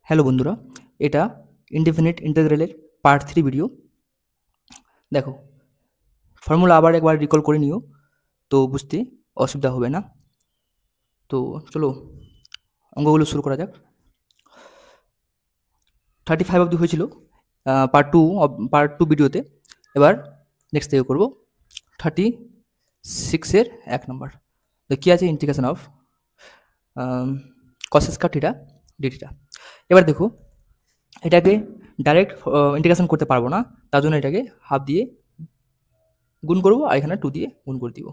Hello বন্ধুরা, এটা indefinite ইন্টিগ্রালের পার্ট 3 ভিডিও। দেখো, ফর্মুলা আবার একবার রিকল করে নিও, তো বুঝতে অসুবিধা হবে না। তো চলো অঙ্কগুলো শুরু করা যাক। 35 অবধি হয়েছিল পার্ট টু ভিডিওতে। এবার নেক্সট থেকে করবো 36-এর 1 নম্বর। তো কী আছে, integration of cos square theta D theta. এবার দেখো, এটাকে ডাইরেক্ট ইন্টিগ্রেশন করতে পারবো না, তার জন্য এটাকে হাফ দিয়ে গুণ করবো আর এখানে 2 দিয়ে গুণ করে দিব।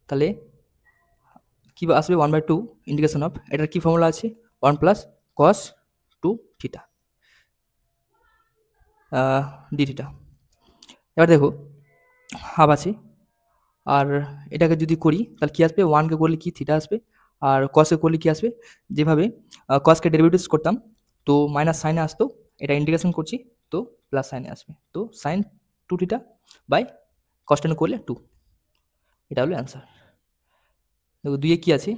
তাহলে কী আসবে, 1/2 ইন্টিগ্রেশন অফ, এটার কী ফর্মুলা আছে, 1 plus cos 2 theta D theta. এবার দেখো, হাফ আছে, আর এটাকে যদি করি তাহলে কী আসবে, 1কে করলে কি থিটা আসবে, আর কসকে করলে কি আসবে, যেভাবে কসকে ডেরিভেটিভস করতাম তো মাইনাস সাইনে আসতো, এটা ইন্টিগ্রেশন করছি তো প্লাস সাইনে আসবে, তো sine 2 theta by cos tan করলে 2, এটা হলো অ্যান্সার। দেখো 2-এ কী আছে,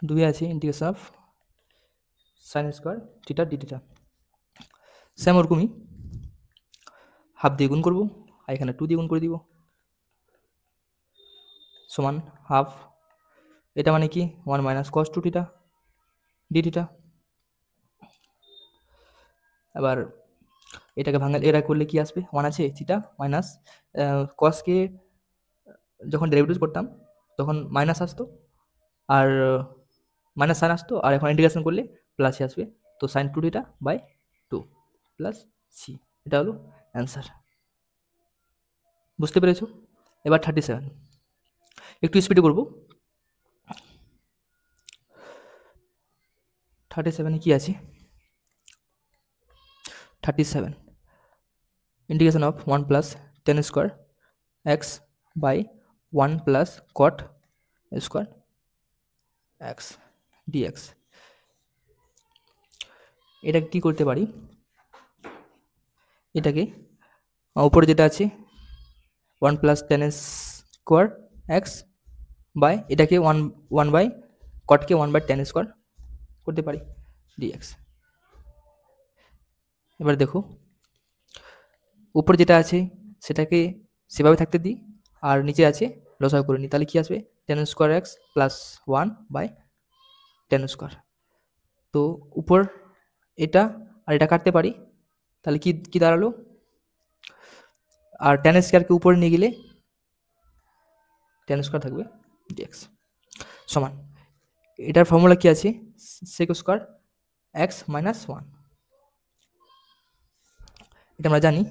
2-এ আছে integration of sine square theta D theta. Same ওরকমই হাফ দিয়ে গুণ করবো আর এখানে 2 দিয়ে গুণ করে দিব, সমান হাফ, এটা মানে কি 1 minus cos 2 theta D theta. এবার এটাকে ভাঙা এরা করলে কি আসবে, 1 আছে, থিটা মাইনাস কসকে যখন ডেরিভেটিভ করতাম তখন মাইনাস আসতো, আর মাইনাস সাইন আসতো, আর এখন ইন্টিগ্রেশন করলে প্লাসই আসবে, তো sine 2 theta by 2 plus C, এটা হলো অ্যান্সার। বুঝতে পেরেছো? এবার 37, একটু স্পিডে করবো। 37-এ কি আছে, 37 integration of 1 plus tan square x by 1 plus cot square x dx. এটা কি করতে পারি, এটাকে উপরে যেটা আছে 1 plus tan square x by এটাকে 1 বাই কটকে 1 বাই টেন স্কোয়ার করতে পারি ডিএক্স। এবার দেখো, উপরে যেটা আছে সেটাকে সেভাবে থাকতে দিই, আর নিচে আছে লসাগু করে নিই, তাহলে কি আসবে, tan square x plus 1 by tan square. তো উপর এটা আর এটা কাটতে পারি, তাহলে কি কি দাঁড়ালো, আর টেন স্কোয়ারকে উপরে নিয়ে গেলে টেন স্কোয়ার থাকবে ডিএক্স সমান, এটার ফর্মুলা কি আছে, সেক স্কোয়ার এক্স মাইনাস 1, এটা আমরা জানি,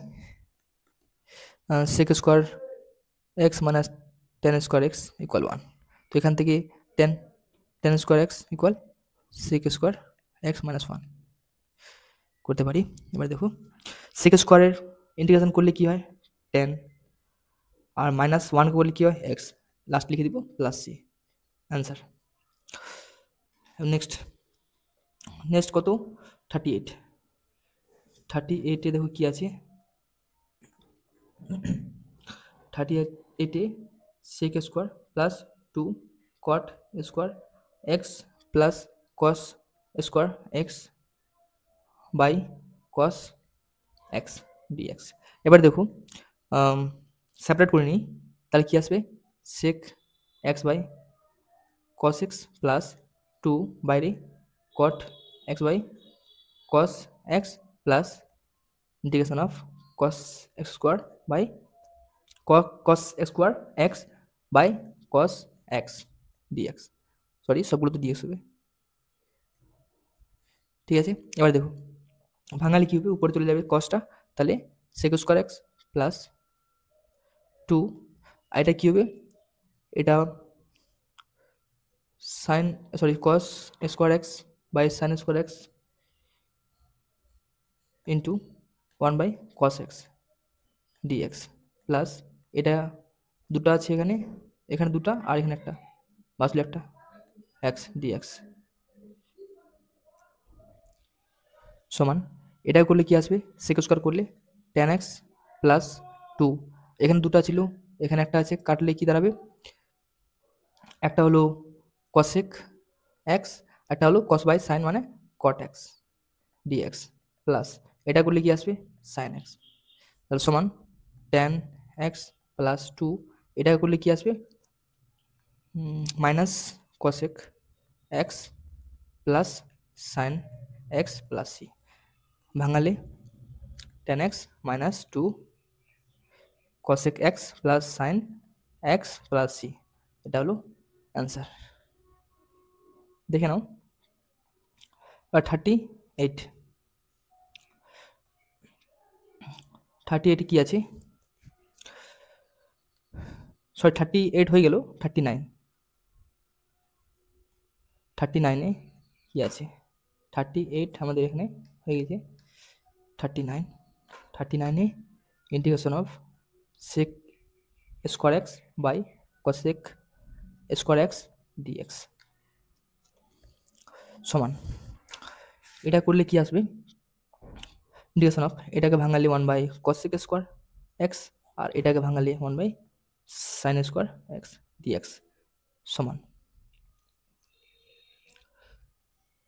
sec square x minus tan square x equal 1, তো এখান থেকে tan tan square x equal sec square x minus 1 করতে পারি। এবার দেখো, সেক স্কোয়ারের ইন্টিগ্রেশন করলে কি হয়, 10, আর মাইনাস 1 করলে কি হয়, এক্স, লাস্ট লিখে দিব প্লাস সি, অ্যান্সার। নেক্সট কত, 38, 38-এ দেখো কি আছে, 38-এ sec square plus 2 cot square x plus cos square x by cos x dx. এবার দেখো, সেপারেট করে নিই, তাহলে কি আসবে, sec x by cos x plus 2 বাইরে cot x by cos x plus integration of cos x square by cos square x by cos x dx. Sorry, সবগুলো তো ডিএক্স হবে, ঠিক আছে। এবার দেখো, ভাঙালে কী হবে, উপরে চলে যাবে কসটা, তাহলে সেক স্কোয়ার এক্স প্লাস 2, আর এটা কী হবে, এটা sine cos square x by sine square x into 1 by cos x dx plus, এটা দুটো আছে এখানে, এখানে দুটো আর এখানে একটা, বাঁচলো একটা এক্স ডিএক্স সমান, এটা করলে কি আসবে, সেক স্কোয়ার করলে টেন এক্স প্লাস 2, এখানে দুটো ছিল এখানে একটা আছে, কাটলে কি দাঁড়াবে, একটা হলো কসেক এক্স, একটা হলো কস বাই সাইন মানে কট এক্স ডিএক্স, প্লাস এটা করলে কি আসবে সাইন এক্স, তাহলে সমান ট্যান এক্স প্লাস 2, এটা করলে কি আসবে minus cosec x plus sine x plus c, ভাঙালে tan x minus 2 cosec x plus sine x plus C, এটা হলো অ্যান্সার। দেখে নাও 38, 38 কি আছে, সরি 38 হয়ে গেল 39, 39-এ কি আছে 38 আমাদের এখানে হয়ে গেছে 39, 39-এ integration of sec square x by cosec square x dx সমান, এটা করলে কি আসবে ইন্টিগ্রেশন অফ এটাকে ভাঙালে 1 বাই কসেক স্কোয়ার এক্স আর এটাকে ভাঙালে 1 by sine square x dx সমান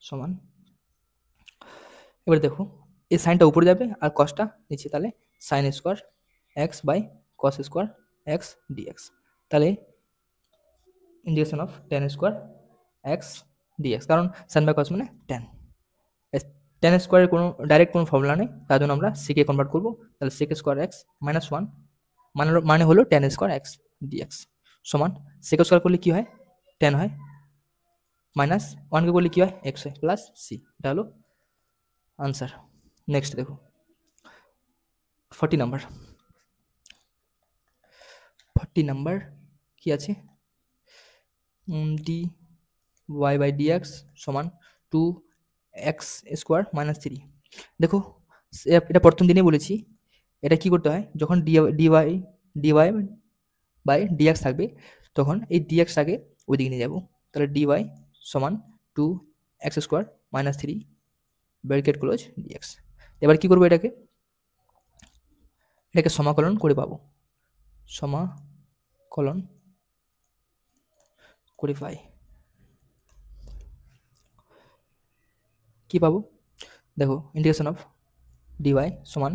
সমান, এবার দেখো এই সাইনটা উপরে যাবে আর কসটা নিচে, তাহলে sine square x by cos square x dx, তাহলে integration of tan square x dx, কারণ সাইন বাই কস মানে ট্যান, ট্যান স্কোয়ারের কোনো ডাইরেক্ট কোনো ফর্মুলা নেই, তার জন্য আমরা সিকে কনভার্ট করবো, তাহলে সেক স্কোয়ার এক্স মাইনাস 1 মানে হলো ট্যান স্কোয়ার এক্স ডিএক্স সমান সেক স্কোয়ার করলে কি হয় ট্যান হয়, মাইনাস 1কে করলে কি হয় এক্স হয়, প্লাস সি, এটা হলো আনসার। নেক্সট দেখো 40 নাম্বার, 40 নাম্বার কি আছে ডি ওয়াই বাই ডিএক্স সমান 2x স্কোয়ার মাইনাস 3, দেখো এটা প্রথম দিনে বলেছি, এটা কি করতে হয় যখন ডিওয়াই বাই ডিএক্স থাকবে তখন এই ডিএক্সটাকে ওইদিকে নিয়ে যাবো, তাহলে ডিওয়াই সমান 2x square minus 3 bracket close dx, এবার কি করবো এটাকে সমাকলন করে পাবো, সমাকলন করে পাই কি পাবো, দেখো ইন্টিগ্রেশন অফ ডিওয়াই সমান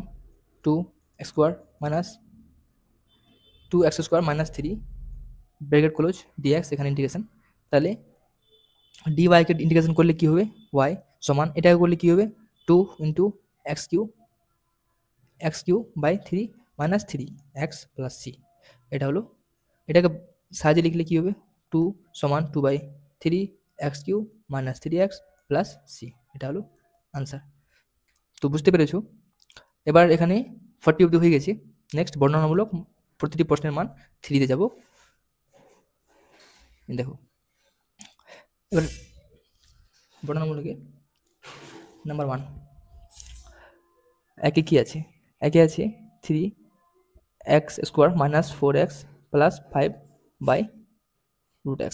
2x square minus 2x square minus 3 bracket close dx, এখানে ইন্টিগ্রেশন, তাহলে ডিওয়াইকে ইন্টিগ্রেশন করলে কি হবে ওয়াই সমান এটাকে করলে কি হবে 2 into x cube by 3 minus 3x plus C, এটা হলো, এটাকে সাহায্যে লিখলে কি হবে 2 সমান 2/3 x cube minus 3x plus C, এটা হলো আনসার। তো বুঝতে পেরেছো, এবার এখানে 40 অবধি হয়ে গেছে, নেক্সট বর্ণনামূলক প্রতিটি প্রশ্নের মান 3-তে যাব, দেখো এবার বর্ণনামূলকে নাম্বার 1 একে কি আছে, একে আছে 3x square minus 4x plus 5/√x,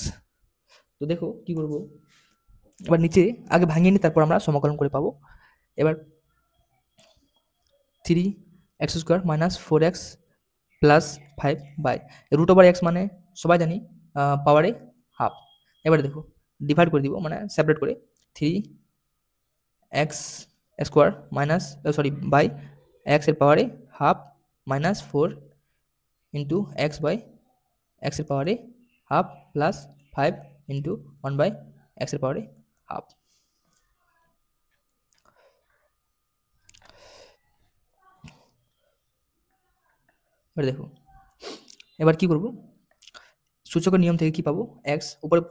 তো দেখো কি করব, এবার নিচে আগে ভাঙিয়ে নিই তারপর আমরা সমাকলন করে পাবো, এবার 3x square minus 4x plus 5/√x মানে সবাই জানি পাওয়ারে হাফ, এবার দেখো ডিভাইড করে দিব মানে সেপারেট করে 3x square minus by x এর পাওয়ারে half minus 4 into x by x এর পাওয়ারে হাফ প্লাস 5 ইন্টু 1/x এর পাওয়ারে হাফ, এবার দেখো এবার কি করব, সূচকের নিয়ম থেকে কি পাবো x উপরে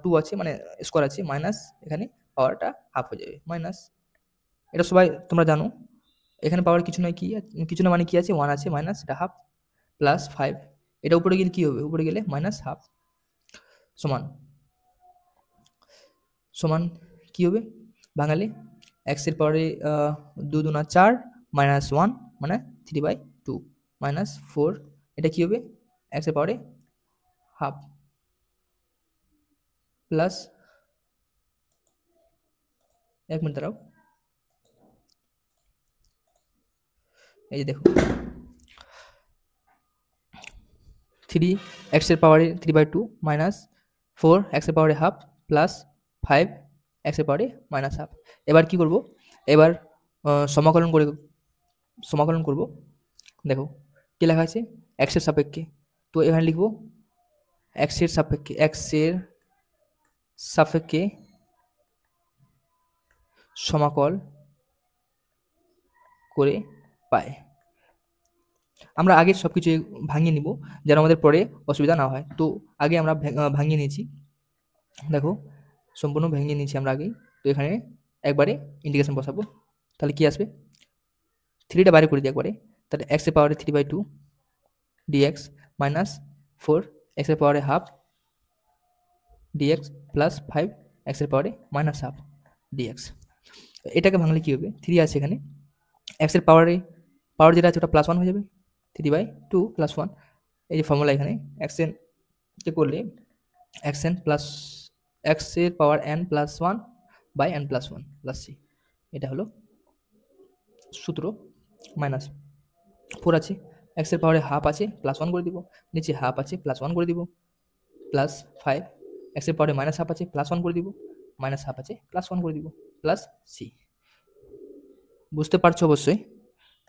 2 আছে মানে স্কোয়ার আছে মাইনাস এখানে পাওয়ারটা হাফ হয়ে যাবে মাইনাস, এটা সবাই তোমরা জানো, এখানে পাওয়ার কিছু নয় কি কিছু না মানে কি আছে 1 আছে মাইনাস এটা হাফ প্লাস 5, এটা উপরে গেলে কি হবে উপরে গেলে মাইনাস হাফ সমান সমান কি হবে বাঙালি x এর পাওয়ারে 2 2 4 মাইনাস 1 মানে 3/2 মাইনাস 4, এটা কি হবে x এর পাওয়ারে হাফ প্লাস 1 মিনিট দাঁড়াও, এই যে দেখো 3x এর পাওয়ারে 3/2 মাইনাস 4x এর পাওয়ারে হাফ প্লাস 5 এক্সের পাওয়ারে মাইনাস হাফ। এবার কি করব, এবার সমাকলন করব। দেখো কি লেখা আছে, এক্সের সাপেক্ষে, তো এখানে লিখব এক্সের সাপেক্ষে সমাকল করে পায়। আমরা আগে সব কিছু ভাঙিয়ে নিব যেন আমাদের পরে অসুবিধা না হয়। তো আগে আমরা ভাঙিয়ে নিয়েছি, দেখো সম্পূর্ণ ভেঙে নিয়েছি আমরা আগেই। তো এখানে একবারে ইন্টিগ্রেশন বসাবো, তাহলে কি আসবে, থ্রিটা বাইরে করে দিই একবারে, তাহলে এক্সের পাওয়ারে 3/2 ডিএক্স মাইনাস 4 এক্সের পাওয়ারে হাফ ডিএক্স প্লাস 5 এক্সের পাওয়ারে মাইনাস হাফ ডিএক্স। এটাকে ভাঙলে কি হবে, 3 আছে এখানে, এক্সের পাওয়ার যেটা আছে ওটা +1 হয়ে যাবে, 3/2 +1। এই যে ফর্মুলা এখানে এক্সেন করলে xn প্লাস এক্সের power n plus 1 by n plus 1 plus C, এটা হলো সূত্র। মাইনাস 4 আছে, এক্সের পাওয়ারে হাফ আছে +1 করে দিব, নিচে হাফ আছে +1 করে দিব, প্লাস 5 এক্সের পাওয়ারে মাইনাস হাফ আছে +1 করে দিব, মাইনাস হাফ আছে +1 করে দিব, প্লাস সি। বুঝতে পারছো অবশ্যই।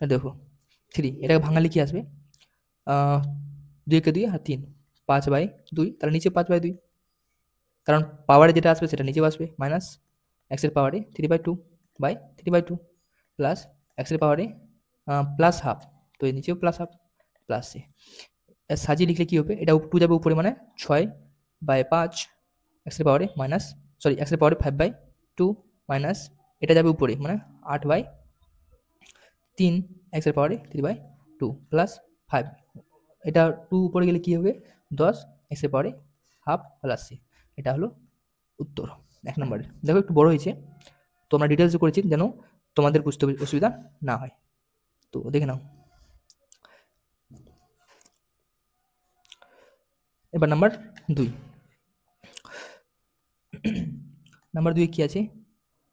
দেখো 3, এটাকে ভাঙালে কি আসবে, 2 কে 2 আর 3, 5/2, তাহলে নিচে 5/2, কারণ পাওয়ারে যেটা আসবে সেটা নিচেও আসবে, মাইনাস এক্সের পাওয়ারে 3/2 প্লাস এক্সের পাওয়ারে প্লাস হাফ, তো এই নিচেও প্লাস হাফ প্লাস সি। সাজিয়ে লিখলে কি হবে, এটা 2 যাবে উপরে মানে 6/5 এক্সের পাওয়ারে মাইনাস এক্সের পাওয়ারে 5/2 মাইনাস এটা যাবে উপরে মানে 8/3 এক্সের পাওয়ারে 3/2 প্লাস 5, এটা 2 উপরে গেলে কি হবে 10 এক্সের পাওয়ারে হাফ প্লাস সি। এটা হলো উত্তর 1 নম্বরে। দেখো একটু বড় হয়েছে, তো আমরা ডিটেলসে করেছি যেন তোমাদের বুঝতে অসুবিধা না হয়। তো দেখে নাও। এবার নাম্বার 2, নাম্বার 2 কি আছে,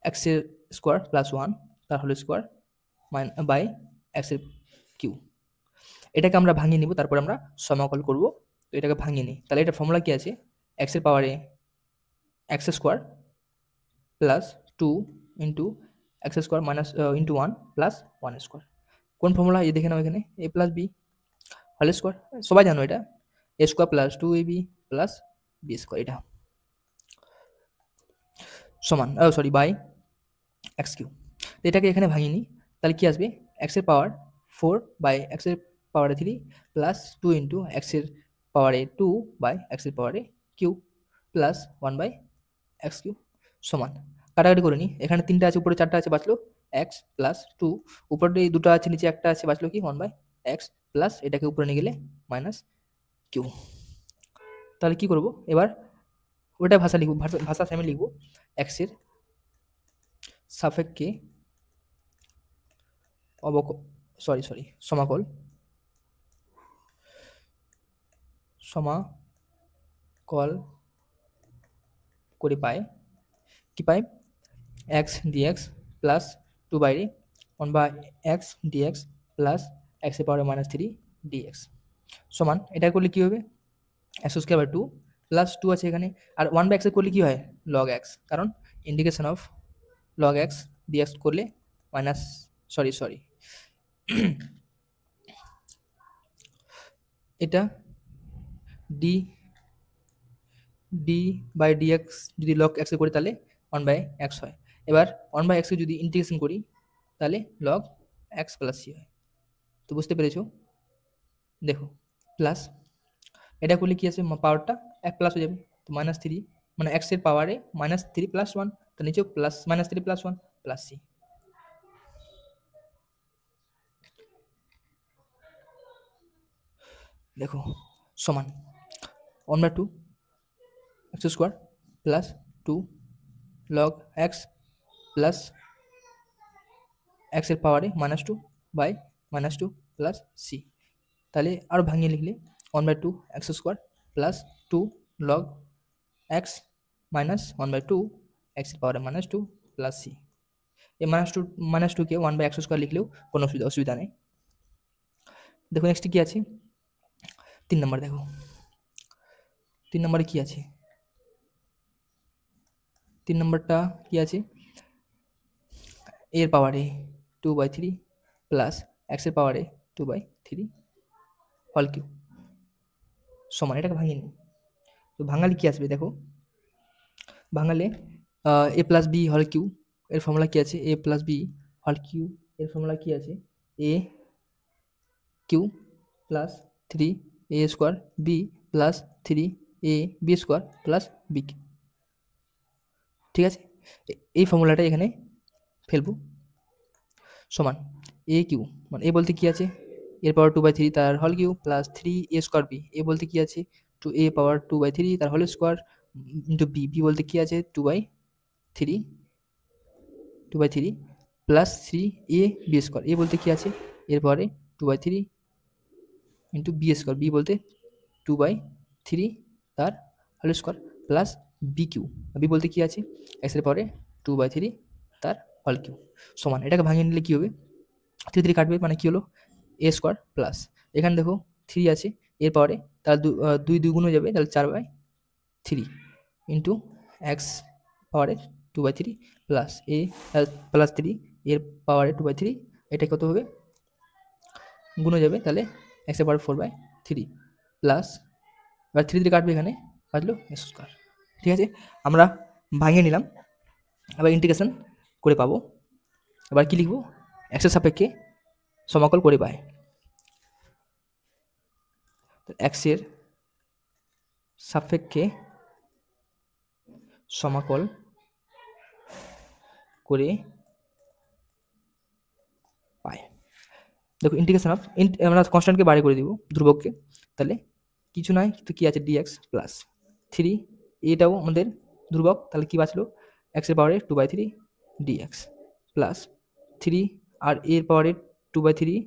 এক্সের স্কোয়ার প্লাস 1 তার হোল স্কোয়ার বাই এক্সের কিউ। এটাকে আমরা ভাঙিয়ে নিব, তারপর আমরা সমাকল করব। তো এটাকে ভাঙিয়ে নিই, তাহলে এটা ফর্মুলা কি আছে, এক্সের পাওয়ারে x square plus 2 into x square minus into 1 plus 1 square. কোন ফর্মুলা এই দেখে নাও, এখানে a plus b whole square, সবাই জানো এটা, a square plus 2ab plus b square, এটা সমান বাই এক্স কিউ। তো এটাকে এখানে ভাঙিয়ে নিই, তাহলে কি আসবে, এক্সের পাওয়ার 4 বাই এক্সের পাওয়ারে 3 প্লাস 2 ইন্টু এক্সের পাওয়ারে 2 বাই এক্সের পাওয়ারে cube plus 1 by x cube সমান। কাটাকাটি করে নিই, এখানে 3টা আছে উপরে 4টা আছে, বাঁচলো এক্স প্লাস 2, উপরে 2টা আছে নিচে 1টা আছে, বাঁচলো কি 1 বাই এক্স প্লাস এটাকে উপরে নিয়ে গেলে মাইনাস কিউ। তাহলে কি করব, এবার ওটা ভাষা লিখব, ভাষা সেমে লিখব, এক্সের সাপেক্ষে সমাকল করে পায়, কি পাই, এক্স ডিএক্স প্লাস 2 বাইরে 1 বাই এক্স ডিএক্স প্লাস এক্সের পাওয়ারে মাইনাস 3 ডিএক্স সমান, এটা করলে কি হবে, এক্স স্কোয়ার বাই 2 প্লাস 2 আছে এখানে, আর 1 বাই এক্স করলে কি হয় লগ এক্স, কারণ integration of log x dx করলে মাইনাস এটা ডি বাই ডিএক্স যদি লগ এক্স করি তাহলে 1 বাই এক্স হয়। এবার 1 বাই এক্সকে যদি ইন্টিগ্রেশন করি তাহলে লগ এক্স প্লাস সি হয়। তো বুঝতে পেরেছো, দেখো প্লাস এটা করলে কি আছে, পাওয়ারটা 1 প্লাস হয়ে যাবে, তো -3 মানে এক্সের পাওয়ারে -3 প্লাস 1, তো নিচেও প্লাস -3 প্লাস 1 প্লাস সি। দেখো সমান 1/2 x square plus 2 log x plus এক্সের পাওয়ারে -2 বাই -2 প্লাস সি। তাহলে আরও ভাঙিয়ে লিখলে 1/2 x square plus 2 log x minus 1/2 এক্সের পাওয়ারে -2 প্লাস সি। এই -2কে 1 বাই এক্স স্কোয়ার লিখলেও কোনো অসুবিধা নেই। দেখো নেক্সট কি আছে, 3 নম্বর, দেখো 3 নম্বরে কি আছে, 3 নম্বরটা কি আছে, এর পাওয়ারে 2/3 প্লাস এক্সের পাওয়ারে 2/3 হল কিউব সমান, এটাকে ভাঙিয়ে নিই। তো ভাঙালে কি আসবে দেখো, ভাঙালে এ প্লাস বি হল কিউ এর ফর্মুলা কি আছে, এ প্লাস বি হল কিউ এর ফর্মুলা কি আছে, a cube plus 3 a square b plus 3 a b square plus b cube. ঠিক আছে, এই ফর্মুলাটা এখানে ফেলবো সমান এ কিউ, মানে এ বলতে কি আছে, এর পাওয়ার 2/3 তার হল cube plus 3 a square b, a বলতে কি আছে 2 এ পাওয়ার 2/3 তার whole square into b, b বলতে কি আছে 2/3 plus 3 a b square, a বলতে কি আছে এর পাওয়ারে 2/3 ইন্টু বি স্কোয়ার, বি বলতে 2/3 তার whole square plus b cube, b বলতে কি আছে এক্সের পাওয়ারে 2/3 তার হোল কিউ সমান, এটাকে ভাঙিয়ে নিলে কি হবে 3 কাটবে, মানে কি হলো এ স্কোয়ার প্লাস এখানে দেখো 3 আছে এর পাওয়ারে, তাহলে 2 গুণ হয়ে যাবে, তাহলে 4/3 ইন্টু এক্স পাওয়ারে 2/3 প্লাস এ প্লাস 3 এর পাওয়ারে 2/3, এটা কত হবে গুণ হয়ে যাবে, তাহলে এক্সের পাওয়ার 4/3 প্লাস, এবার 3 কাটবে এখানে বাঁচলো এক্স স্কোয়ার। ঠিক আছে, আমরা ভাঙিয়ে নিলাম, এবার ইন্টিগ্রেশন করে পাবো, এবার কি লিখবো এক্সের সাপেক্ষে সমাকল করে পাই, এক্সের সাপেক্ষে সমাকল করে পাই। দেখো ইন্টিগ্রেশন অফ আমরা কনস্ট্যান্টকে বাইরে করে দিব ধ্রুবককে, তাহলে কিছু নয় তো কি আছে ডিএক্স প্লাস 3, এটাও আমাদের ধ্রুবক, তাহলে কি বাঁচলো এক্সের পাওয়ারে 2/3 ডিএক্স প্লাস 3 আর এর পাওয়ারে 2/3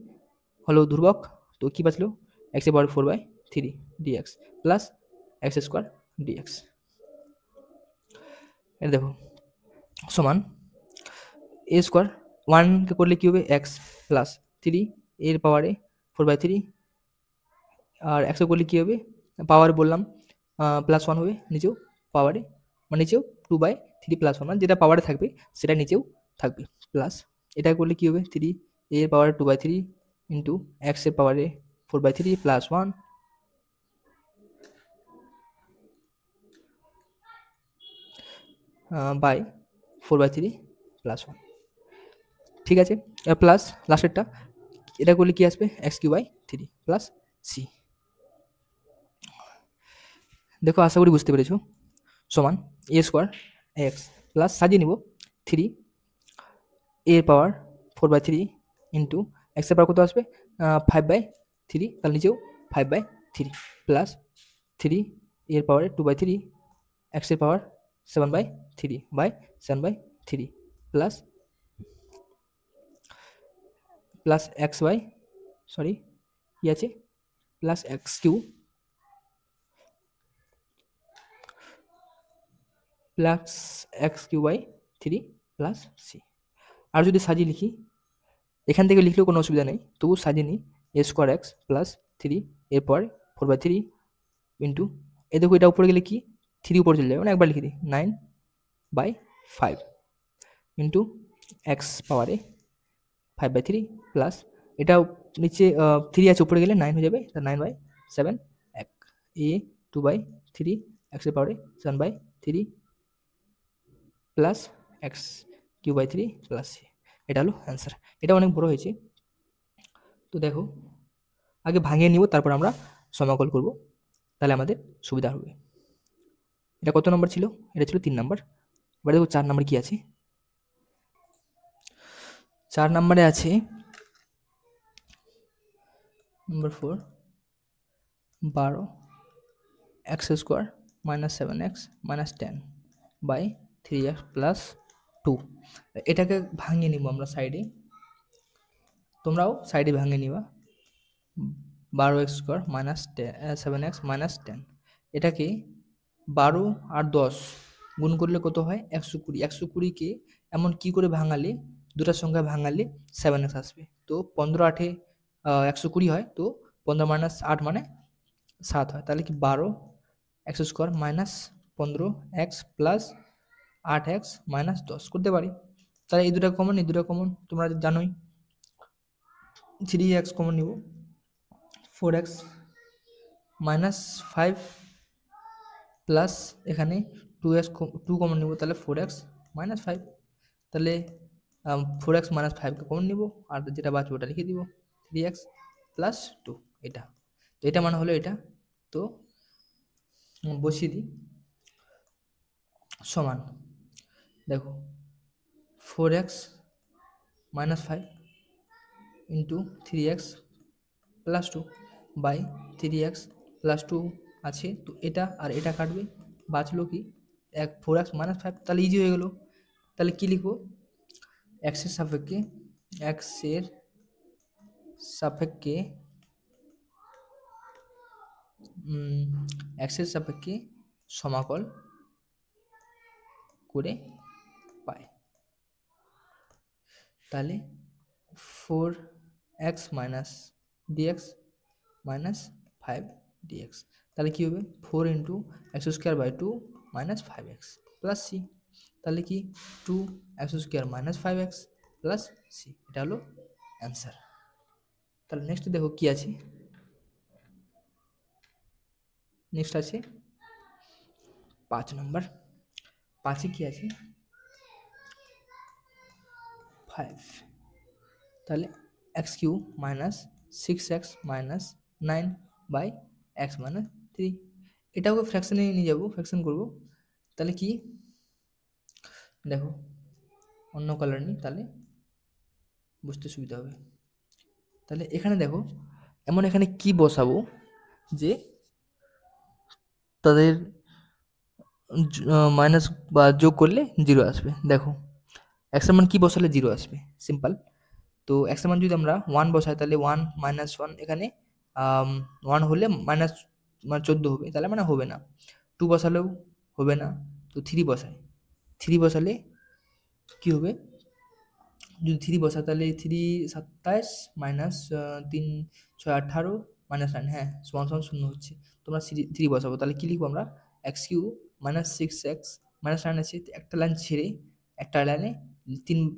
হলো ধ্রুবক, তো কি বাঁচলো এক্সের পাওয়ারে 4/3 dx plus x square dx. এটা দেখো সমান এ স্কোয়ার 1কে করলে কি হবে এক্স প্লাস 3 এর পাওয়ারে 4/3, আর একশো করলে কী হবে পাওয়ার বললাম প্লাস 1 হবে নিচেও পাওয়ারে, মানে নিচেও 2/3 প্লাস 1, মানে যেটা পাওয়ারে থাকবে সেটা নিচেও থাকবে প্লাস, এটা করলে কী হবে 3 এর পাওয়ারে 2/3 ইন্টু এক্সের পাওয়ারে 4/3 প্লাস 1 বাই 4/3 প্লাস 1। ঠিক আছে, প্লাস লাস্টেরটা এটা করলে কি আসবে x³/3 প্লাস সি। দেখো আশা করি বুঝতে পেরেছো, সমান এ স্কোয়ার এক্স প্লাস সাজিয়ে নিব 3 এর পাওয়ার 4/3 ইন্টু এক্সের পাওয়ার কত আসবে 5/3, তার নিচেও 5/3 প্লাস 3 এর পাওয়ারে 2/3 এক্সের power 7/3 plus plus x by sorry কি আছে plus x³ plus x³/3 plus c. আর যদি সাজিয়ে লিখি এখান থেকে লিখলেও কোনো অসুবিধা নেই, তবু সাজিয়ে নিই এ স্কোয়ার এক্স প্লাস 3 এরপর 4/3 ইন্টু এ দেখো এটা উপরে গেলে কি 3 উপরে চলে যাবে, মানে একবার লিখে দিই 9/5 ইন্টু এক্স পাওয়ারে 5/3 প্লাস এটা নিচে 3 আছে উপরে গেলে 9 হয়ে যাবে, 9/7 এক এ 2/3 এক্সের পাওয়ারে 7/3 প্লাস x³/3 প্লাস সি। এটা হলো অ্যান্সার। এটা অনেক বড় হয়েছে, তো দেখো আগে ভাঙিয়ে নিব তারপর আমরা সমাকল করব, তাহলে আমাদের সুবিধা হবে। এটা কত নম্বর ছিল, এটা ছিল 3 নম্বর। এবার দেখো 4 নম্বর কি আছে, 4 নম্বরে আছে নম্বর 4 12 x² - 7x - 10/3x প্লাস 2। এটাকে ভাঙিয়ে নিব আমরা সাইডে, তোমরাও সাইডে ভাঙিয়ে নিবা 12x² - 7x - 10। এটাকে 12 আর 10 গুণ করলে কত হয় 120। 120কে এমন কি করে ভাঙালে দুটা সংখ্যা ভাঙালে 7x আসবে, তো 15 8 120 হয়, তো 15 - 8 মানে 7 হয়, তাহলে কি 12x² - 15x plus 8x minus 10 করতে পারি। তাহলে এই দুটো কমন, এই দুটো কমন তোমরা জানোই। 3x কমন নিব, 4x মাইনাস 5 প্লাস এখানে 2 কমন নিব, তাহলে 4x মাইনাস 5। তাহলে 4x মাইনাস 5কে কমন নিব, আর যেটা বাঁচবে ওটা লিখে দিব, 3x প্লাস 2। এটা তো এটা মানে হলো এটা। তো বসিয়ে দিই, সমান দেখো 4x minus 5 into 3x plus 2 by 3x plus 2 আছে। তো এটা আর এটা কাটবে, বাঁচলো কি 4x মাইনাস 5। তাহলে ইজি হয়ে গেল। তাহলে কি লিখবো, এক্সের সাপেক্ষে এক্সের সাপেক্ষে সমাকল করে পাই। তাহলে 4x minus dx minus 5 dx, তাহলে কি হবে 4 into x square by 2 minus 5x plus c. তাহলে কি 2x square minus 5x plus C, এটা হলো অ্যান্সার। তাহলে নেক্সট দেখো কি আছে, নেক্সট আছে 5 নম্বর। 5-এ কি আছে 5, তাহলে x cube minus 6x minus 9 by x minus 3। এটাকে ফ্র্যাকশনে নিয়ে যাবো, ফ্র্যাকশন করবো। তাহলে কি দেখো অন্য কালার নিই, তাহলে বুঝতে সুবিধা হবে। তাহলে এখানে দেখো এমন এখানে কি বসাবো যে তাদের মাইনাস বা যোগ করলে 0 আসবে। দেখো এক্সের মান কি বসালে 0 আসবে, সিম্পল। তো এক্সের মান যদি আমরা 1 বসাই, তাহলে 1 মাইনাস 1 এখানে 1 হলে মাইনাস 14 হবে, তাহলে মানে হবে না। 2 বসালেও হবে না, তো 3 বসাই। 3 বসালে কি হবে, যদি 3 বসা তাহলে 3 27 মাইনাস 3 6 18 মাইনাস 9, হ্যাঁ সমান সমান 0 হচ্ছে। তোমরা 3 বসাবো, তাহলে কি লিখবো আমরা, x cube minus 6x minus 9 আছে, একটা লাইন ছেড়ে একটা লাইনে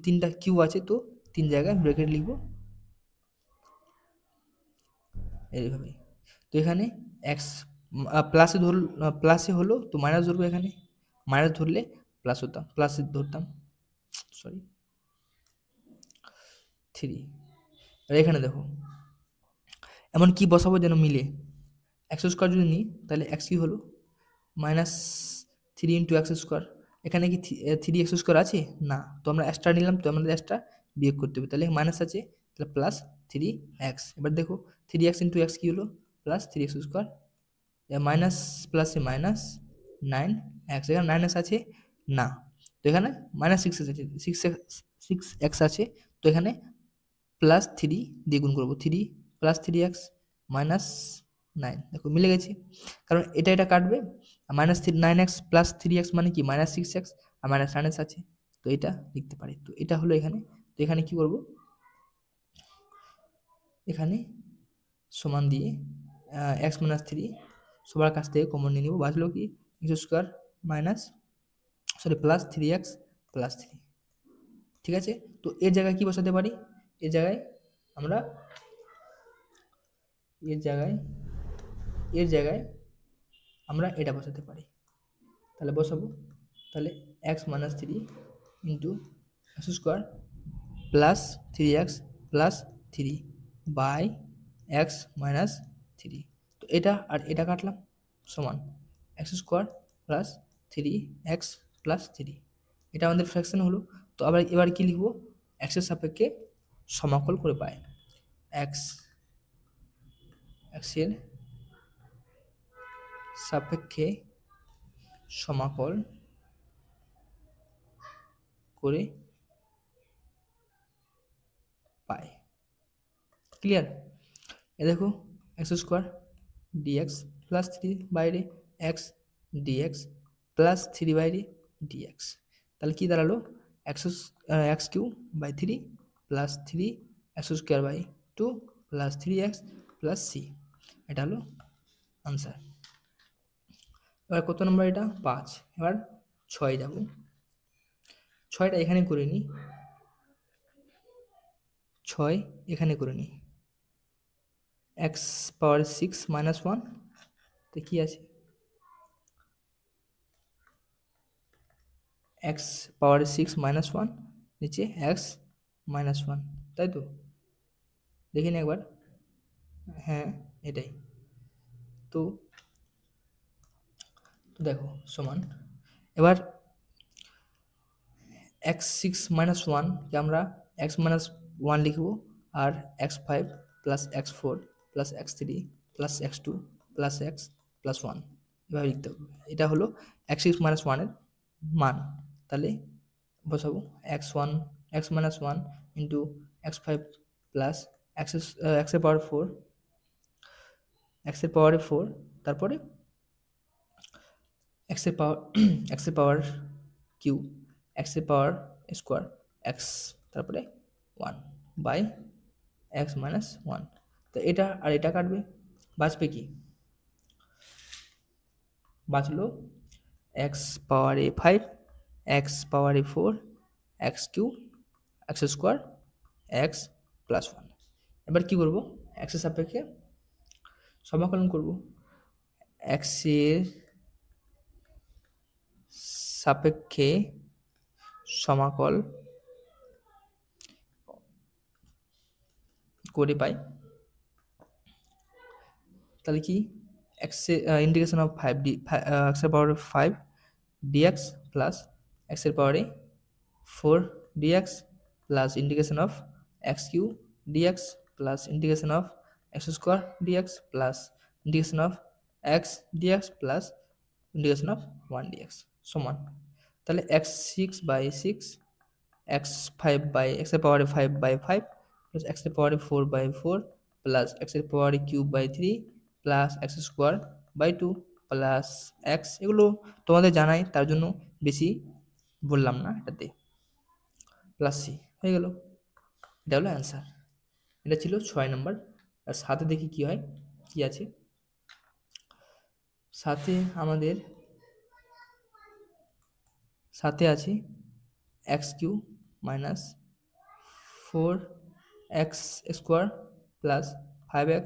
তিনটা কিউ আছে, তো 3 জায়গায় ব্রেকেট লিখবো এইভাবে। তো এখানে এক্স প্লাসে প্লাসে হলো তো মাইনাস ধরবো, এখানে মাইনাস ধরলে প্লাস হতাম, প্লাসে ধরতাম, সরি 3। আর এখানে দেখো এমন কি বসাবো যেন মিলে, এক্স স্কোয়ার যদি নিই তাহলে এক্স কি হলো মাইনাস 3 ইন্টু এক্স স্কোয়ার। এখানে কি 3x স্কোয়ার আছে না, তো আমরা এক্সট্রা নিলাম, তো আমাদের এক্সট্রা বিয়োগ করতে হবে, তাহলে মাইনাস আছে, তাহলে প্লাস 3x। এবার দেখো 3x ইন্টু এক্স কি হলো প্লাস 3x স্কোয়ার, মাইনাস প্লাসে মাইনাস 9x, এখানে 9x আছে না, তো এখানে মাইনাস 6x আছে, 6x আছে, তো এখানে প্লাস 3 দিয়ে গুণ করবো, 3 প্লাস 3x মাইনাস 9, দেখো মিলে গেছে। কারণ এটা এটা কাটবে, মাইনাস 9x প্লাস 3x মানে কি মাইনাস 6x, আর মাইনাস 9x আছে, তো এটা লিখতে পারি। তো এটা হলো এখানে। তো এখানে কি করব, এখানে সমান দিয়ে x মাইনাস 3 সবার কাছ থেকে কমন নিয়ে নিব, বাঁচলো কি x square minus plus 3x plus 3। ঠিক আছে, তো এর জায়গায় কি বসাতে পারি, এর জায়গায় আমরা এর জায়গায় আমরা এটা বসাতে পারি। তাহলে বসাবো, তাহলে x minus 3 into x square plus 3x plus 3 by x minus 3। তো এটা আর এটা কাটলাম, সমান x square plus 3x plus 3। এটা আমাদের ফ্র্যাকশন হলো। তো আবার এবার কি লিখবো, এক্সের সাপেক্ষে সমাকল করে পাই, এক্সের সাপেক্ষে সমাকল করে পাই। ক্লিয়ার, এ দেখো এক্স স্কোয়ার ডিএক্স প্লাস 3 বাইরে এক্স ডিএক্স প্লাস 3 বাইরে ডিএক্স, তাহলে কি দাঁড়ালো x cube by 3 plus 3 x square by 2 plus 3x plus C, এটা হলো আনসার। এবার কত নম্বর এটা 5, এবার 6 যাব। ছয়টা এখানে করে নিই, 6 এখানে করে নিই, এক্স পাওয়ার 6 মাইনাস 1, তো কি আছে এক্স পাওয়ার 6 মাইনাস 1, নিচে এক্স মাইনাস 1, তাই তো? দেখি না একবার, হ্যাঁ এটাই তো। তো দেখো সমান, এবার এক্স 6 মাইনাস 1 কে আমরা এক্স মাইনাস 1 লিখবো, আর x 5 plus x 4 plus x 3 plus x 2 plus x plus 1 এভাবে লিখতে হবে। এটা হলো এক্স 6 মাইনাস 1 এর মান। তাহলে বসাবো x minus 1 into x 5 plus এক্সের পাওয়ার 4, এক্সের পাওয়ারে 4, তারপরে এক্সের পাওয়ার এক্সের পাওয়ার কিউ, এক্সের পাওয়ার স্কোয়ার এক্স, তারপরে 1 বাই এক্স মাইনাস 1। তো এটা আর এটা কাটবে, বাঁচবে কি? বাঁচলো এক্স পাওয়ারে 5, এক্স পাওয়ারে 4, x cube, x square, x plus 1। এবার কি করব? এক্সের সাপেক্ষে সমাকলন করব। এক্সের সাপেক্ষে সমাকল করে পাই, তাহলে কি এক্সের ইন্টিগ্রেশন অফ 5 ডি, এক্সের পাওয়ারে 5 ডিএক্স প্লাস এক্সের পাওয়ারে 4 dx plus integration of x cube dx plus integration of x square dx plus integration of x dx plus integration of 1 dx সমান, তাহলে এক্স 6 বাই 6, এক্স 5 বাই এক্সের পাওয়ারে 5 by 5 plus এক্সের পাওয়ারে 4 বাই 4 প্লাস এক্সের পাওয়ারে cube by 3 plus x square by 2 plus x, এগুলো তোমাদের জানাই, তার জন্য বেশি বললাম না এটাতে, প্লাস সি হয়ে গেল। এটা হলো অ্যান্সার। এটা ছিল 6 নম্বর। আর সাথে দেখি কি হয়, কি আছে সাথে। আমাদের সাথে আছে x cube minus 4x square plus 5x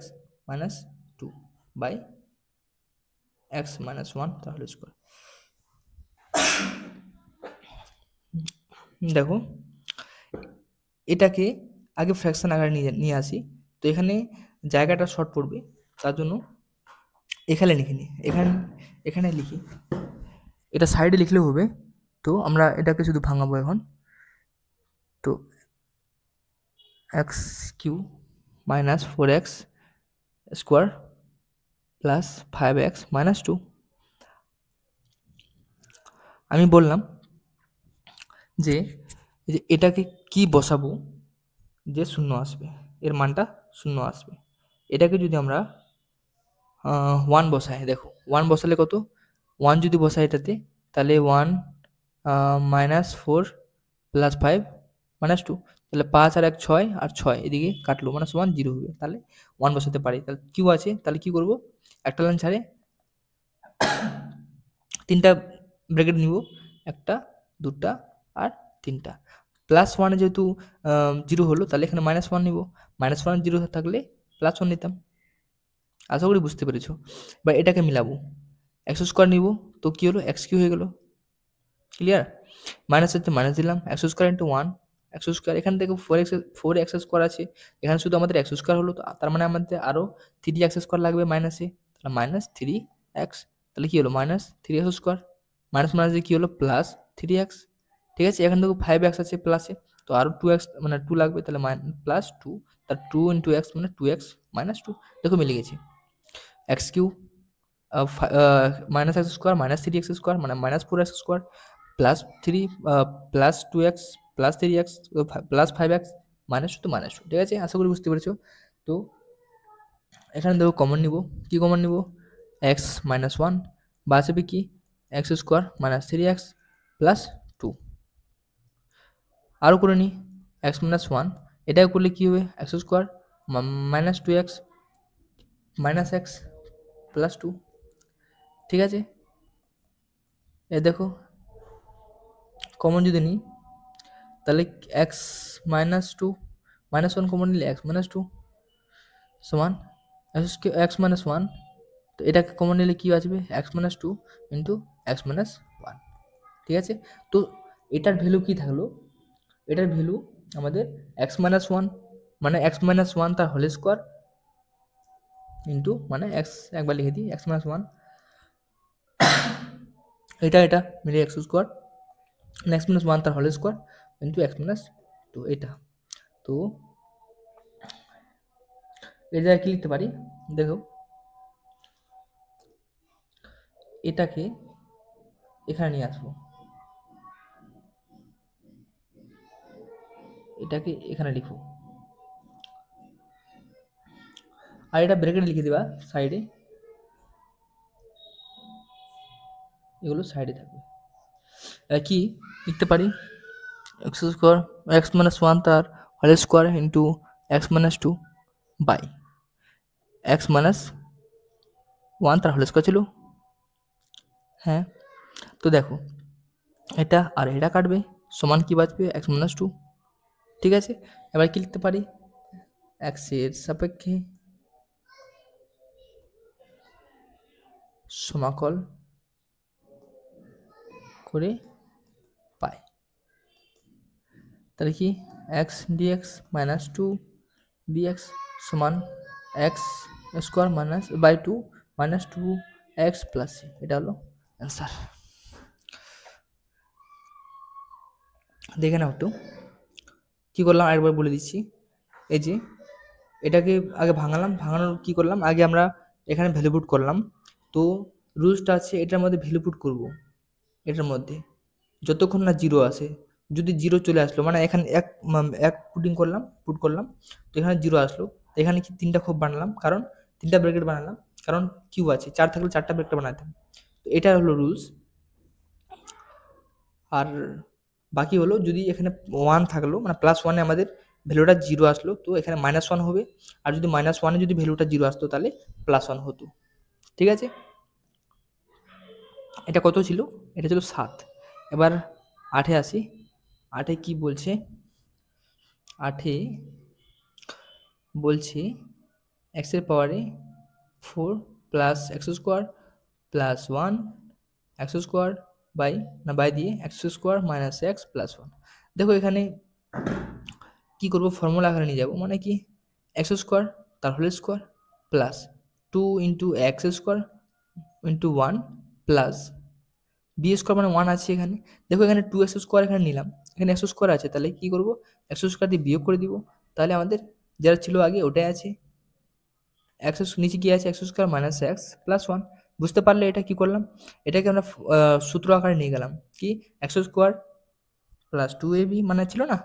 minus 2 by x minus 1 তাহলে স্কোয়ার। দেখো এটাকে আগে ফ্র্যাকশন আকারে নিয়ে আসি, তো এখানে জায়গাটা শর্ট পড়বে, তার জন্য এখানে লিখে নিই, এখানে লিখি, এটা সাইডে লিখলেও হবে। তো আমরা এটাকে শুধু ভাঙাবো এখন। তো x cube minus 4x square plus 5x minus 2, আমি বললাম যে এটাকে কি বসাবো যে শূন্য আসবে, এর মানটা শূন্য আসবে। এটাকে যদি আমরা 1 বসাই, দেখো 1 বসালে কত, 1 যদি বসাই এটাতে, তাহলে 1 মাইনাস 4 প্লাস 5 মাইনাস 2, তাহলে 5 আর 1 6, আর 6 এদিকে কাটলো মাইনাস 1 0 হবে, তাহলে 1 বসাতে পারি। তাহলে কিউ আছে, তাহলে কি করব, একটা লাইন ছাড়ে 3টা ব্র্যাকেট নিব, 1টা 2টা আর 3টা। প্লাস 1 যেহেতু 0 হলো, তাহলে এখানে মাইনাস 1 নিব, মাইনাস 1 0 থাকলে প্লাস 1 নিতাম। আশা করি বুঝতে পেরেছো। বা এটাকে মিলাবো, এক্স স্কোয়ার নিব, তো কি হলো, এক্স কিউ হয়ে গেল। ক্লিয়ার? মাইনাস হচ্ছে মাইনাস দিলাম, x square into 1 x square, এখান থেকে 4x স্কোয়ার আছে, এখানে শুধু আমাদের এক্স স্কোয়ার হলো, তার মানে আমাদের আরও 3x স্কোয়ার লাগবে মাইনাসে, তাহলে মাইনাস 3x, তাহলে কি হলো মাইনাস 3x স্কোয়ার, মাইনাস মাইনাসে কি হলো প্লাস 3x। ঠিক আছে, এখান থেকে 5x আছে প্লাসে, তো আরও 2x মানে 2 লাগবে, তাহলে প্লাস 2, তার 2 ইন্টু এক্স মানে 2x মাইনাস 2। দেখো মিলে গেছে। X cube minus x square minus 3x square মানে minus 4x square plus 3 plus 2x plus 3x plus 5x minus 2 minus 2। ঠিক আছে, আশা করি বুঝতে পেরেছো। তো এখানে দেখো কমন নিব, কি কমন নিব, এক্স মাইনাস 1 বা আসবে কি x square minus 3x plus 2। আরও করে নিই এক্স মাইনাস 1, এটাও করলে কী হবে, x square minus 2x minus x plus 2। ঠিক আছে, এ দেখো কমন যদি নিই, তাহলে x minus two minus one common নিলে এক্স মাইনাস টু সমান এক্স মাইনাস ওয়ান, তো এটাকে কমন নিলে কী আসবে x minus two into x minus one. ঠিক আছে, তো এটার ভ্যালু কী থাকলো, এটার ভ্যালু আমাদের এক্স মাইনাস ওয়ান মানে এক্স মাইনাস ওয়ান তার হোল স্কোয়ার ইন্টু মানে এক্স একবার লিখে দিই এক্স মাইনাস ওয়ান, এটা মিলে x square x minus one তার whole square into x minus two এটা। তো এই জায়গায় কী লিখতে পারি দেখো, এটাকে এখানে নিয়ে আসবো, এটাকে এখানে লিখবো, আর এটা ব্র্যাকেট লিখে দেবা সাইডে, এগুলো সাইডে থাকবে। কি লিখতে পারি x square x minus one তার whole square into x minus two by x minus one তার হোল স্কোয়ার ছিল। হ্যাঁ, তো দেখো এটা আর এটা কাটবে সমান কি বাঁচবে এক্স মাইনাস টু। ঠিক আছে, এবার কি লিখতে পারি এক্সের সাপেক্ষে সমাকল করে পাই, তাহলে কি x dx minus two dx সমান x square minus by two minus two x plus C, এটা হলো অ্যান্সার। দেখে নাও একটু কী করলাম আরেকবার বলে দিচ্ছি। এই যে এটাকে আগে ভাঙানোর কী করলাম, আগে আমরা এখানে ভ্যালু পুট করলাম, তো রুলসটা আছে এটার মধ্যে ভ্যালু পুট করবো, এটার মধ্যে যতক্ষণ না জিরো আসে, যদি জিরো চলে আসলো মানে এখানে এক পুট করলাম, তো এখানে জিরো আসলো, তো এখানে কি তিনটা খোপ বানালাম, কারণ তিনটা ব্র্যাকেট বানালাম, কারণ কিউ আছে, চার থাকলে চারটা ব্র্যাকেট বানাতাম, তো এটা হলো রুলস। আর বাকি হলো যদি এখানে ওয়ান থাকলো মানে প্লাস ওয়ানে আমাদের ভ্যালুটা জিরো আসলো, তো এখানে মাইনাস ওয়ান হবে, আর যদি মাইনাস ওয়ানে যদি ভ্যালুটা জিরো আসতো তাহলে প্লাস ওয়ান হতো। ঠিক আছে, এটা কত ছিল, এটা ছিল 7। এবার 8-এ আসি, 8-এ কি বলছে, 8-এ বলছে এক্সের পাওয়ারে 4 plus x square plus one x square by দিয়ে x square minus x plus one. দেখো এখানে কী করবো, ফর্মুলা আকারে নিয়ে যাবো, মানে কি এক্স স্কোয়ার তার whole square plus 2 into x square into one plus b square মানে ওয়ান আছে এখানে, দেখো এখানে 2x স্কোয়ার এখানে নিলাম, এখানে এক্স স্কোয়ার আছে, তাহলে কী করবো এক্স স্কোয়ার দিয়ে বিয়োগ করে দিব, তাহলে আমাদের যারা ছিল আগে ওটাই আছে, এক্স নিচে কি আছে x square minus x plus one. বুঝতে পারলে এটা কি করলাম, এটাকে আমরা সূত্র আকারে নিয়ে গেলাম, কি x square plus two a b মানে ছিল না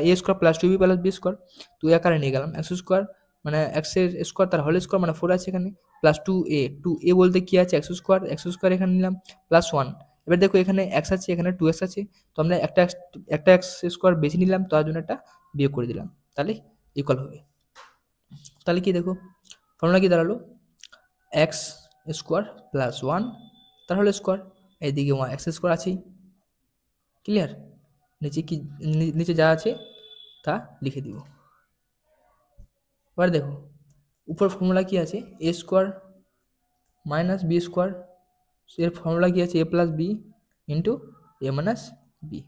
a square plus two b plus b square, টু আকারে নিয়ে গেলাম এক্স স্কোয়ার মানে এক্সের স্কোয়ার তার হোল স্কোয়ার মানে 4 আছে এখানে প্লাস টু এ বলতে কি আছে এক্স স্কোয়ার এখানে নিলাম প্লাস ওয়ান। এবার দেখো এখানে এক্স আছে এখানে 2x আছে, তো আমরা একটা এক্স স্কোয়ার বেশি নিলাম, তার জন্য একটা বিয়োগ করে দিলাম, তাহলে ইকুয়াল হবে। তাহলে কি দেখো ফর্মুলা কি দাঁড়ালো এক্স স্কোয়ার প্লাস ওয়ান তার হোল স্কোয়ার, এইদিকে ওয়ান এক্স স্কোয়ার আছেই, ক্লিয়ার। নিচে কি নিচে যা আছে তা লিখে দিব। এবার দেখো উপর ফর্মুলা কি আছে a square minus b square, এর ফর্মুলা কি আছে a plus b into a minus b,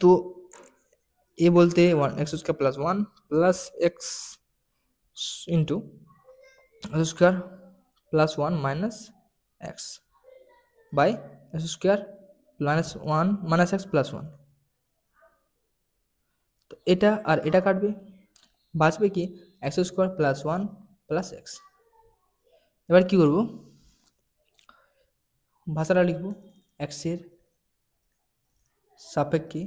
তো এ বলতে one x square plus one plus x into x square plus one minus x by x square minus one minus x plus one, তো এটা আর এটা কাটবে, বাঁচবে কি x square plus one plus x. এবার কি করব ভাষাটা লিখব এক্সের সাপেক্ষে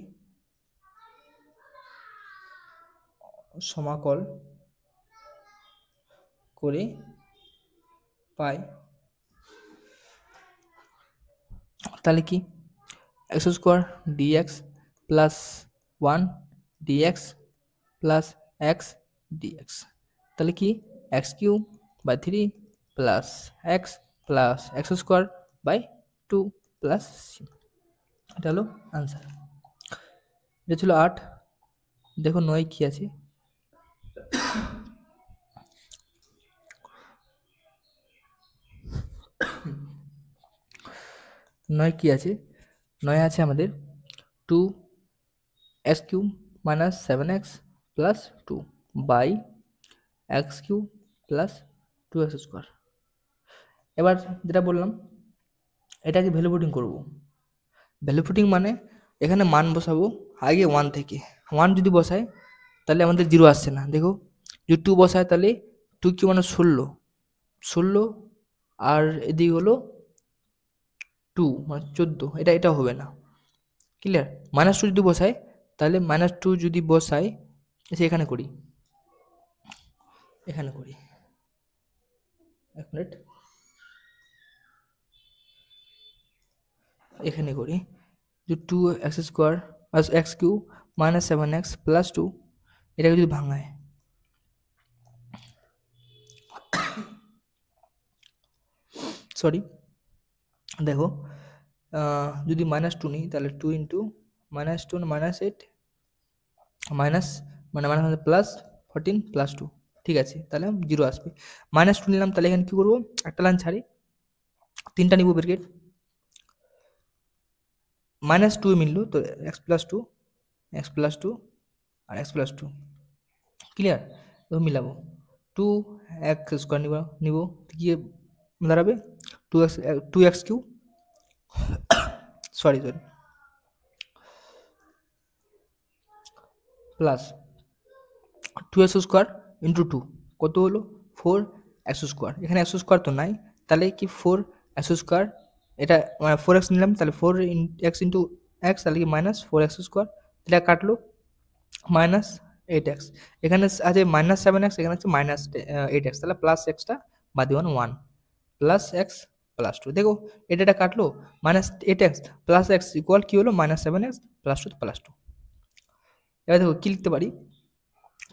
সমাকল করে পাই, তাহলে কি x square dx plus one dx plus x dx, তাহলে কি x cube by 3 plus x square by 2 plus C, এটা হলো আনসার। এটা ছিল 8, দেখো 9 কি আছে, 9 কি আছে, 9 আছে আমাদের 2x cube minus 7x plus 2 by x cube plus 2x square. এবার যেটা বললাম এটাকে ভ্যালু পুটিং করবো। ভ্যালু পুটিং মানে এখানে মান বসাবো আগে 1 থেকে। 1 যদি বসায় তাহলে আমাদের 0 আসছে না, দেখো যদি 2 বসায় তাহলে 2 কি মানে 16 আর এদিকে হলো 2 মানে 14, এটা হবে না, ক্লিয়ার। -2 যদি বসায় তাহলে -2 যদি বসাই এখানে করি, এক মিনিট, এখানে করি যে 2x square plus x cube minus 7x plus 2, এটাকে যদি ভাঙায় সরি দেখো যদি -2 নিই তাহলে 2 ইন্টু -2 -8 মাইনাস মানে প্লাস 14 প্লাস 2, ঠিক আছে, তাহলে 0 আসবে। -2 নিলাম তাহলে এখানে কী করবো, একটা লাইন ছাড়ি, 3টা নিব ব্রেকেট, -2 মিললো তো x প্লাস 2 আর x প্লাস 2, ক্লিয়ার। তো মিলাবো 2x স্কোয়ার নিব গিয়ে দাঁড়াবে 2x cube sorry plus 2x square into 2 কত হলো 4x স্কোয়ার, এখানে x স্কোয়ার তো নাই তাহলে কি 4x স্কোয়ার, এটা মানে 4x নিলাম তাহলে 4x ইন্টু x তাহলে কি -4x স্কোয়ার, এটা কাটলো -8x, এখানে আছে -7x, এখানে আছে -8x, তাহলে প্লাস এক্সটা বাদ দিবেন 1 প্লাস এক্স প্লাস 2, দেখো এটা কাটলো -8x প্লাস এক্স ইকুয়াল কি হলো -7x প্লাস 2 প্লাস 2। এবার দেখো কি লিখতে পারি,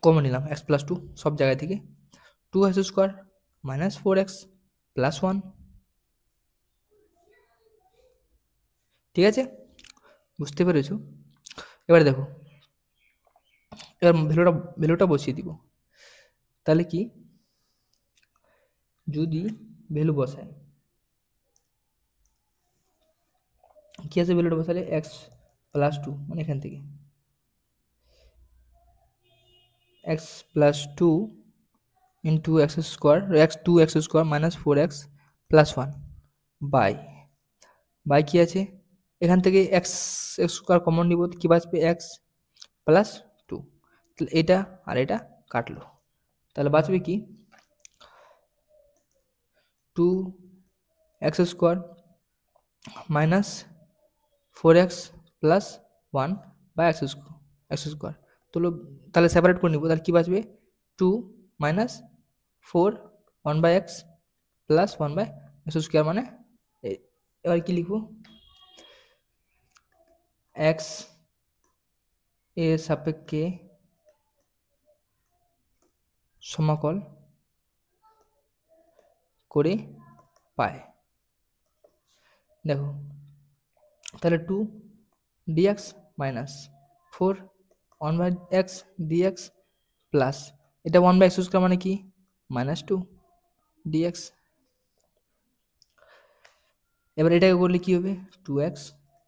কমন নিলাম x প্লাস 2 সব জায়গা থেকে, 2x স্কোয়ার -4x প্লাস 1, ঠিক আছে, বুঝতে পেরেছো। এবার দেখো এবার ভ্যালুটা বসিয়ে দিব, তাহলে কি যদি ভ্যালু বসায় কি আছে, ভ্যালুটা বসালে x প্লাস 2 মানে এখান থেকে x plus 2 into x square 2x square -4x plus 1 by কি আছে এখান থেকে x স্কোয়ার কমন নিব কি বাঁচবে x প্লাস 2, তাহলে এটা আর এটা কাটলো, তাহলে বাঁচবে কি 2x স্কোয়ার -4x প্লাস 1 বা x স্কোয়ার, তাহলে সেপারেট করে নিব, তাহলে কি বাঁচবে 2 -4 1/x প্লাস 1/x স্কোয়ার, মানে এবার কি লিখবো x এর সাপেক্ষে সমাকল করে পায়, দেখো তাহলে 2 dx minus 4 1/x dx plus এটা 1/x স্কোয়ার মানে কি -2 dx, এবার এটাকে করলে কি হবে 2x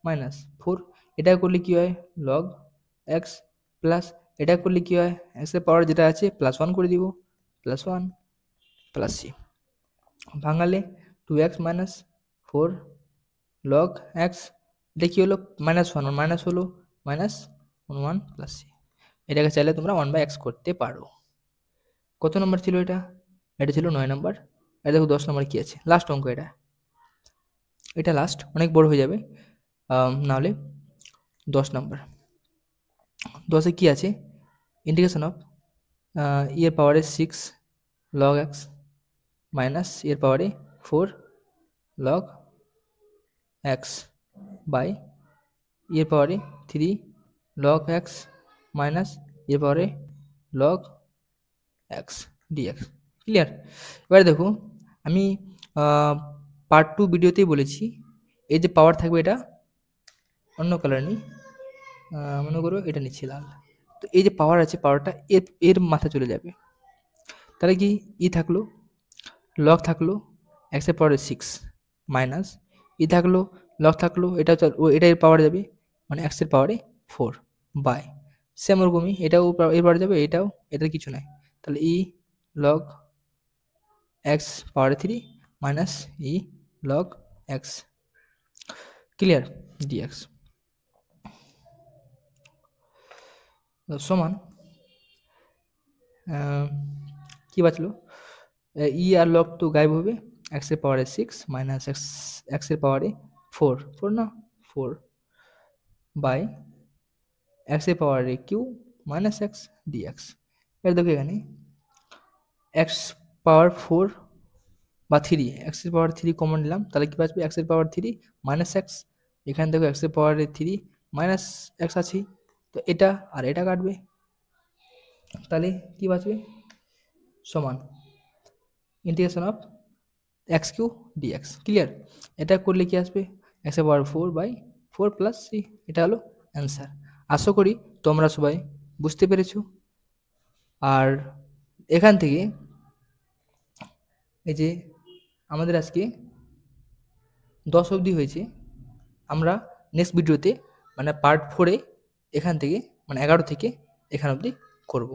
মাইনাস 4, এটাকে করলে কি হয় log x প্লাস এটা করলে কি হয় x এর পাওয়ার যেটা আছে প্লাস 1 করে দিব plus 1 plus c, ভাঙালে 2x minus 4 log x, এটা কি হলো -1 মাইনাস হলো -1 প্লাস c, এটাকে চাইলে তোমরা 1/x করতে পারো। কত নম্বর ছিল এটা, এটা ছিল 9 নম্বর। এটা দেখো 10 নম্বর কি আছে, লাস্ট অঙ্ক এটা লাস্ট, অনেক বড় হয়ে যাবে নাহলে। 10 নম্বর 10-এ কি আছে ইন্টিগ্রেশন অফ এর পাওয়ারে 6 log x মাইনাস এর পাওয়ারে 4 log x বাই এর পাওয়ারে 3 log x মাইনাস এর পাওয়ারে log x dx, ক্লিয়ার। এবারে দেখো আমি পার্ট 2 ভিডিওতেই বলেছি এই যে পাওয়ার থাকবে এটা অন্য কালার নেই, মনে করো এটা নিচ্ছি লাল। তো এই যে পাওয়ার আছে, পাওয়ারটা এর এর মাথায় চলে যাবে। তাহলে কি ই থাকলো, লগ থাকলো এক্স এর পাওয়ারে 6 মাইনাস ই থাকলো, লগ থাকলো, এটা এটা এর পাওয়ারে যাবে, মানে এক্স এর পাওয়ারে 4 বাই সেম ওরকমই এটাও এর পাওয়ারে যাবে, এটাও, এটার কিছু নাই। তাহলে ই লগ এক্স পাওয়ারে 3 minus e log x, clear, dx সমান কি বাঁচলো, ই আর লগ তো গায়েব হবে, এক্স এর পাওয়ারে 6 মাইনাস এক্স, এক্স এর পাওয়ারে 4 4 না 4 বাই এক্স এর পাওয়ারে কিউ মাইনাস এক্স ডিএক্স। এবার দেখো এখানে এক্স পাওয়ার 4 বা 3, এক্স এর পাওয়ার 3 কমন নিলাম, তাহলে কি বাঁচবে, এক্স এর পাওয়ার 3 মাইনাস এক্স, এখানে দেখো এক্স এর পাওয়ারে 3 মাইনাস এক্স আছে, তো এটা আর এটা কাটবে, তাহলে কি বাঁচবে, সমান integration of x cube dx, clear. এটা করলে কি আসবে, এক্স এর পাওয়ার 4 বাই 4 প্লাস সি, এটা হলো অ্যান্সার। আশা করি তোমরা সবাই বুঝতে পেরেছো। আর এখান থেকে এই যে আমাদের আজকে 10 অবধি হয়েছে, আমরা নেক্সট ভিডিওতে মানে পার্ট 4-এ এখান থেকে মানে 11 থেকে এখান অবধি করবো।